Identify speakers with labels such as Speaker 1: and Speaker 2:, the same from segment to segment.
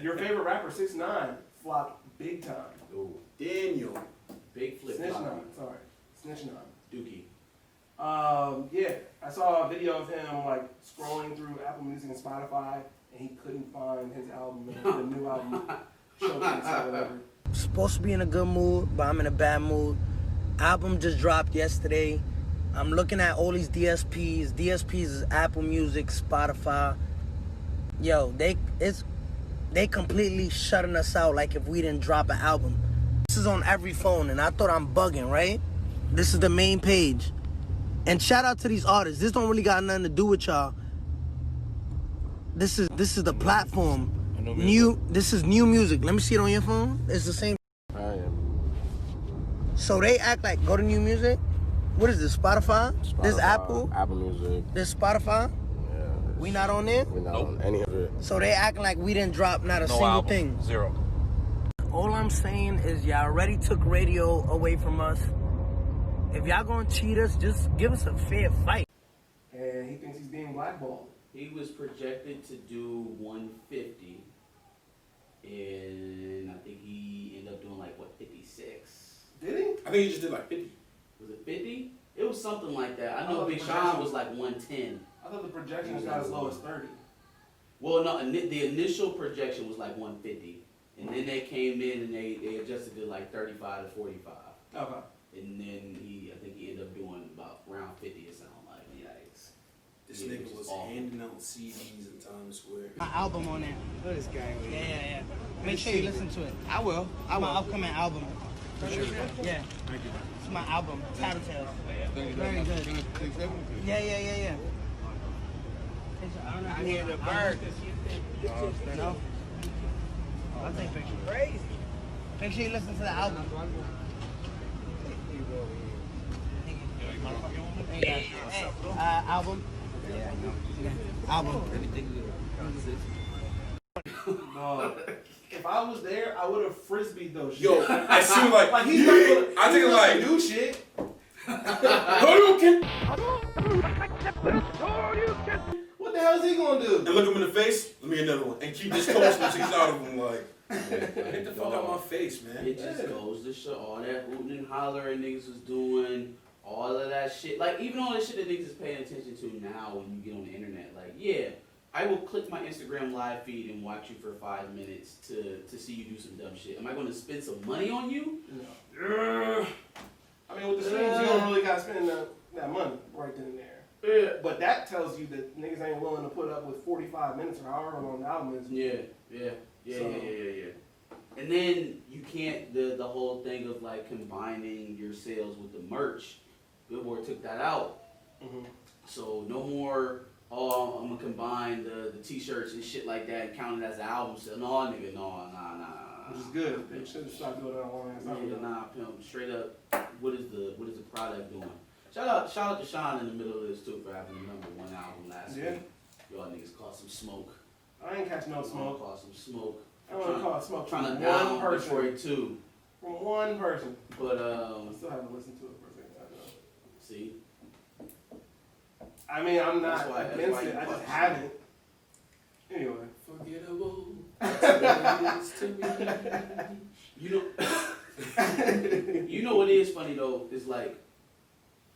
Speaker 1: Your favorite rapper, 6ix9INE, flopped big time.
Speaker 2: Ooh. Daniel. Big flip.
Speaker 1: Snitch 9, sorry. Snitch 9.
Speaker 2: Dookie.
Speaker 1: Yeah, I saw a video of him like scrolling through Apple Music and Spotify, and he couldn't find his album, the new album, Showcase or whatever.
Speaker 3: Supposed to be in a good mood, but I'm in a bad mood. Album just dropped yesterday. I'm looking at all these DSPs. DSPs is Apple Music, Spotify. Yo, they completely shutting us out like if we didn't drop an album. This is on every phone, and I thought I'm bugging, right? This is the main page. And shout out to these artists. This don't really got nothing to do with y'all. This is the platform. This is new music. Let me see it on your phone. It's the same.
Speaker 4: I am.
Speaker 3: So they act like, go to new music. What is this, Spotify? This Apple?
Speaker 4: Apple Music.
Speaker 3: This Spotify?
Speaker 4: Yeah.
Speaker 3: We not on there?
Speaker 4: We not on any of it.
Speaker 3: So they acting like we didn't drop not a single
Speaker 5: album.
Speaker 3: thing.
Speaker 5: Zero.
Speaker 3: All I'm saying is y'all already took radio away from us. If y'all gonna cheat us, just give us a fair fight.
Speaker 1: And he thinks he's being blackballed.
Speaker 2: He was projected to do 150, and I think he ended up doing like, what, 56?
Speaker 1: Did he?
Speaker 2: I think he just did like 50. Was it 50? It was something like that. I know Big Sean was like 110.
Speaker 1: I thought the projections got as low as 30.
Speaker 2: Well, no, the initial projection was like 150, and then they came in and they adjusted it like 35 to 45.
Speaker 1: Okay.
Speaker 2: And then I think he ended up doing about around 50 or something like. Yikes.
Speaker 6: This nigga was handing out CDs in Times Square.
Speaker 3: My album on there.
Speaker 6: Look at this guy.
Speaker 3: Yeah. Make sure you listen to it.
Speaker 6: I will.
Speaker 3: My upcoming album.
Speaker 6: For sure.
Speaker 3: Yeah.
Speaker 6: Thank you.
Speaker 3: It's my album, TattleTales. Very good. Yeah.
Speaker 6: I hear the bird.
Speaker 3: No? I'll take pictures. Crazy. Make sure you listen to the album. Hey, album. Yeah, album.
Speaker 1: If I was there, I would have frisbeed those shit.
Speaker 6: Yo, I seem like
Speaker 1: he's not gonna,
Speaker 6: I think like
Speaker 1: do shit. What the hell is he gonna do?
Speaker 6: And look him in the face. Let me get another one. And keep this coach until he's out of him. Like, get the fuck out my face, man.
Speaker 2: It just goes to show all that hooting and hollering niggas was doing, all of that shit. Like, even all the shit that niggas is paying attention to now when you get on the internet. Like, yeah, I will click my Instagram live feed and watch you for 5 minutes to see you do some dumb shit. Am I going to spend some money on you?
Speaker 1: No. I mean, with the streams, you don't really gotta spend that money right then and there. Yeah. But that tells you that niggas ain't willing to put up with 45 minutes or however long the album is.
Speaker 2: Yeah. And then you can't, the whole thing of like combining your sales with the merch, Billboard took that out.
Speaker 1: Mm-hmm.
Speaker 2: So no more, I'm gonna combine the t-shirts and shit like that and count it as an album sale. No, nigga, nah.
Speaker 1: Which is good. They should have stopped doing that a long ass time ago.
Speaker 2: Nah, pimp. Straight up, what is the product doing? Shout out to Sean in the middle of this too for having the #1 album last week. Y'all niggas caught some smoke.
Speaker 1: I ain't catch no smoke.
Speaker 2: Caught some smoke.
Speaker 1: I want to call smoke
Speaker 2: Trying
Speaker 1: from
Speaker 2: to down
Speaker 1: one person.
Speaker 2: Detroit too.
Speaker 1: From one person.
Speaker 2: But
Speaker 1: I still haven't listened to it for a second time though.
Speaker 2: see.
Speaker 1: I mean, I'm not
Speaker 2: That's
Speaker 1: against
Speaker 2: why
Speaker 1: it.
Speaker 2: you
Speaker 1: I just
Speaker 2: fuck
Speaker 1: haven't. Anyway.
Speaker 6: Forgettable. That's what it is to me.
Speaker 2: You know what is funny though is like,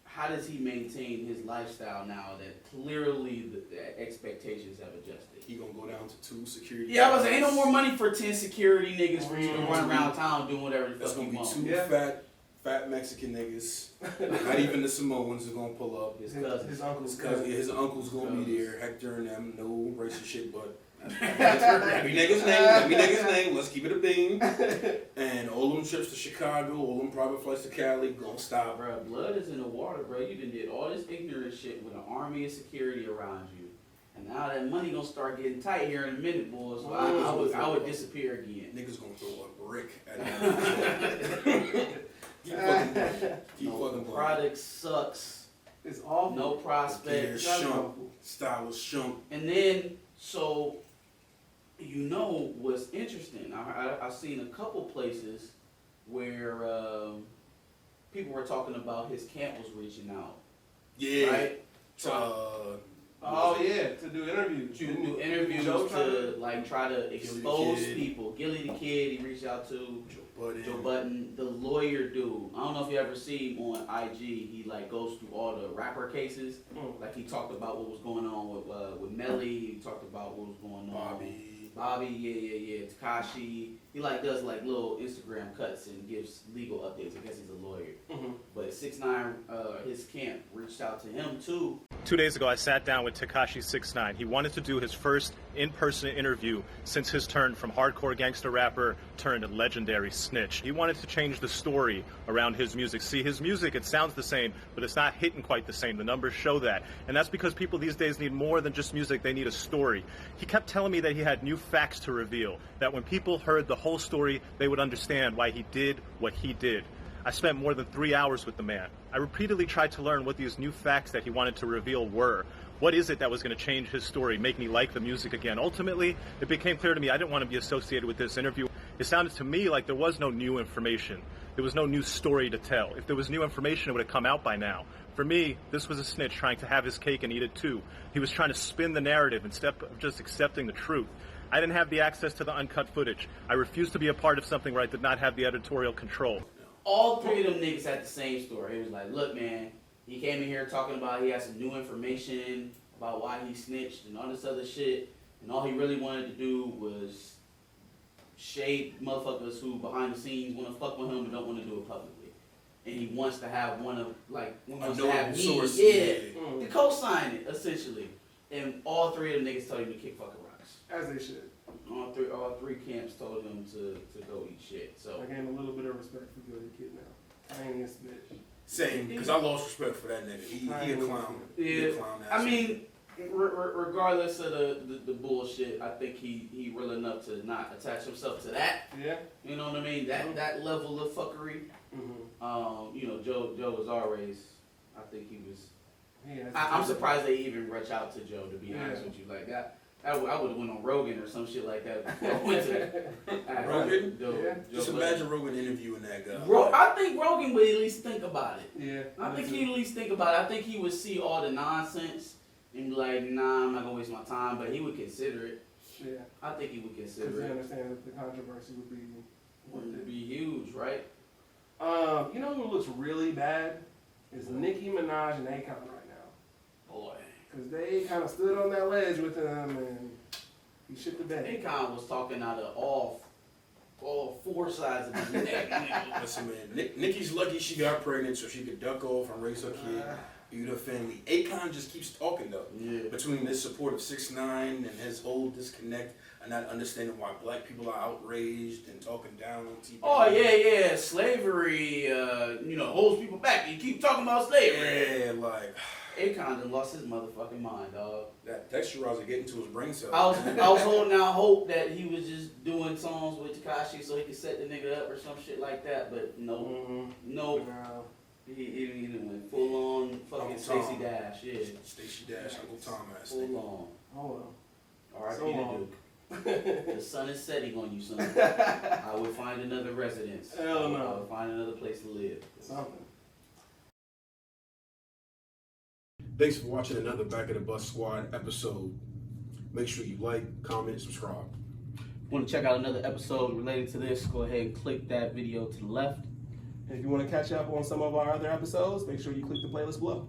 Speaker 2: how does he maintain his lifestyle now that clearly the expectations have adjusted?
Speaker 6: He gonna go down to 2 security.
Speaker 2: Yeah, I was like, ain't no more money for 10 security niggas for you to run around town doing whatever the
Speaker 6: That's
Speaker 2: fuck
Speaker 6: gonna
Speaker 2: you
Speaker 6: be
Speaker 2: want.
Speaker 6: 2 fat Mexican niggas. Not even the Samoans are gonna pull up.
Speaker 2: His cousins.
Speaker 1: His uncle's
Speaker 6: His uncle's gonna be there. Hector and them, no racist shit, but every nigga's name. Let's keep it a bean. And all them trips to Chicago, all them private flights to Cali, gonna stop.
Speaker 2: Bro, blood is in the water, bro. You done did all this ignorant shit with an army of security around you. And now that money gonna start getting tight here in a minute, boys. So I would disappear again.
Speaker 6: Niggas gonna throw a brick at him. Keep fucking
Speaker 2: product sucks.
Speaker 1: It's awful.
Speaker 2: No prospect.
Speaker 6: Style is shump.
Speaker 2: And then, so, you know what's interesting? I've seen a couple places where people were talking about his camp was reaching out.
Speaker 6: Yeah.
Speaker 2: Right?
Speaker 1: Oh yeah, to do interviews.
Speaker 2: To do interviews
Speaker 1: Joe
Speaker 2: to like try to expose
Speaker 6: Kid.
Speaker 2: people. Gilly the Kid, he reached out to
Speaker 6: Joe Budden.
Speaker 2: Joe Budden, the lawyer dude. I don't know if you ever see him on IG. He like goes through all the rapper cases. Like he talked about what was going on with Melly. He talked about what was going on. Bobby, yeah. Tekashi. He like does like little Instagram cuts and gives legal updates. I guess he's a lawyer. But 6ix9ine, his camp reached out to him too.
Speaker 5: 2 days ago, I sat down with Tekashi 6ix9ine. He wanted to do his first in-person interview since his turn from hardcore gangster rapper turned legendary snitch. He wanted to change the story around his music. See, his music, it sounds the same, but it's not hitting quite the same. The numbers show that. And that's because people these days need more than just music. They need a story. He kept telling me that he had new facts to reveal, that when people heard the whole story, they would understand why he did what he did. I spent more than 3 hours with the man. I repeatedly tried to learn what these new facts that he wanted to reveal were. What is it that was going to change his story, make me like the music again? Ultimately, it became clear to me I didn't want to be associated with this interview. It sounded to me like there was no new information. There was no new story to tell. If there was new information, it would have come out by now. For me, this was a snitch trying to have his cake and eat it too. He was trying to spin the narrative instead of just accepting the truth. I didn't have the access to the uncut footage. I refused to be a part of something where I did not have the editorial control.
Speaker 2: All three of them niggas had the same story. It was like, look, man, he came in here talking about he had some new information about why he snitched and all this other shit, and all he really wanted to do was shade motherfuckers who behind the scenes want to fuck with him and don't want to do it publicly. And he wants to have wants to have me, to co-sign it, essentially. And all three of them niggas told him to kick fucking rocks.
Speaker 1: As they should.
Speaker 2: All three camps told him to go eat shit. So
Speaker 1: I gained a little bit of respect for Gilly the Kid now. I ain't even snitch.
Speaker 6: Same, because I lost respect for that nigga. He a clown.
Speaker 2: Yeah,
Speaker 6: He a clown ass.
Speaker 2: I mean, regardless of the bullshit, I think he real enough to not attach himself to that.
Speaker 1: Yeah.
Speaker 2: You know what I mean? That level of fuckery. You know, Joe was our race. I think he was.
Speaker 1: Yeah,
Speaker 2: I'm surprised they even reach out to Joe, to be honest with you. Like that. I would have went on Rogan or some shit like that.
Speaker 6: Rogan?
Speaker 2: Joe,
Speaker 6: Just imagine Rogan interviewing that guy.
Speaker 2: I think Rogan would at least think about it.
Speaker 1: Yeah.
Speaker 2: I think he'd at least think about it. I think he would see all the nonsense and be like, nah, I'm not gonna waste my time, but he would consider it.
Speaker 1: Yeah.
Speaker 2: I think he would consider
Speaker 1: Because
Speaker 2: it.
Speaker 1: they understand that the controversy would be
Speaker 2: Would be huge, right?
Speaker 1: You know who looks really bad? Is Nicki Minaj and Akon right now.
Speaker 2: Boy.
Speaker 1: Because they kind of stood on that ledge with him and he shit the bed.
Speaker 2: Akon was talking out of all four sides of his neck.
Speaker 6: Listen, man, Nicki's lucky she got pregnant so she could duck off and raise her kid, feed her family. Akon just keeps talking though.
Speaker 2: Yeah.
Speaker 6: Between this support of 6ix9ine and his whole disconnect and not understanding why black people are outraged and talking down on TV.
Speaker 2: Oh yeah, slavery, holds people back. You keep talking about slavery.
Speaker 6: Yeah, like
Speaker 2: Akon done lost his motherfucking mind, dog.
Speaker 6: that texturizer getting to his brain cells.
Speaker 2: I was holding out hope that he was just doing songs with Tekashi so he could set the nigga up or some shit like that, but no.
Speaker 1: No.
Speaker 2: He went full on fucking Stacey Dash, yeah.
Speaker 6: Stacey Dash, Uncle Tom ass.
Speaker 2: Full on.
Speaker 1: Hold
Speaker 2: R.I.P.
Speaker 1: So
Speaker 2: to
Speaker 1: long.
Speaker 2: Duke. The sun is setting on you, son. I would find another residence.
Speaker 1: Hell no.
Speaker 2: I would find another place to live.
Speaker 1: Something.
Speaker 6: Thanks for watching another Back of the Bus Squad episode. Make sure you like, comment, subscribe.
Speaker 2: Want to check out another episode related to this? Go ahead and click that video to the left.
Speaker 1: And if you want to catch up on some of our other episodes, make sure you click the playlist below.